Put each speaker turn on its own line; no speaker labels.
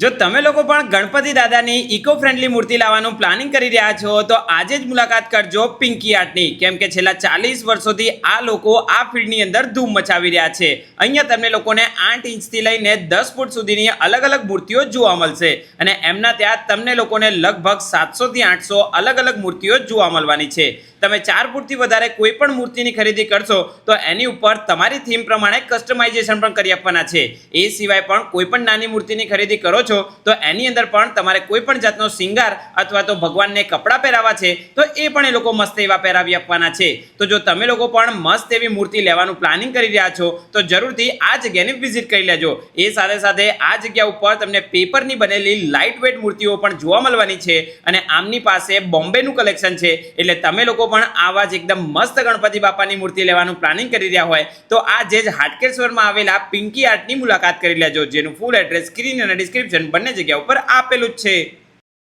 જો તમે લોકો પણ ગણપતિ દાદાની ઇકો ફ્રેન્ડલી મૂર્તિ લાવવાનું પ્લાનિંગ કરી રહ્યા છો તો આજે જ મુલાકાત કરજો પિંકી આર્ટની, કેમ કે છેલ્લા 40 વર્ષોથી આ લોકો આ ફિલ્ડની અંદર ધૂમ મચાવી રહ્યા છે. અહીંયા તમને લોકોને 8 ઇંચથી લઈને 10 ફૂટ સુધીની અલગ અલગ મૂર્તિઓ જોવા મળશે અને એમના ત્યાં તમને લોકોને લગભગ 700 થી 800 અલગ અલગ મૂર્તિઓ જોવા મળવાની છે. તમે 4 ફૂટથી વધારે કોઈ પણ મૂર્તિની ખરીદી કરશો તો એની ઉપર તમારી થીમ પ્રમાણે કસ્ટમાઇઝેશન પણ કરી આપવાના છે. એ સિવાય પણ કોઈ પણ નાની મૂર્તિની ખરીદી કરો છો તો એની અંદર પણ તમારે કોઈ પણ જાતનો શિંગાર અથવા તો ભગવાનને કપડાં પહેરાવા છે તો એ પણ એ લોકો મસ્ત એવા પહેરાવી આપવાના છે. તો જો તમે લોકો પણ મસ્ત એવી મૂર્તિ લેવાનું પ્લાનિંગ કરી રહ્યા છો તો જરૂરથી આ જગ્યાની વિઝિટ કરી લેજો. એ સાથે સાથે આ જગ્યા ઉપર તમને પેપરની બનેલી લાઇટ વેટ મૂર્તિઓ પણ જોવા મળવાની છે અને આમની પાસે બોમ્બેનું કલેક્શન છે. એટલે તમે લોકો પણ આવા જ એકદમ મસ્ત ગણપતિ બાપાની મૂર્તિ લેવાનું પ્લાનિંગ કરી રહ્યા હોય તો આજે જ હાટકેશ્વરમાં આવેલા પિંકી આર્ટની મુલાકાત કરી લેજો, જેનું ફૂલ એડ્રેસ સ્ક્રીન અને ડિસ્ક્રિપ્શન બંને જગ્યા ઉપર આપેલું જ છે.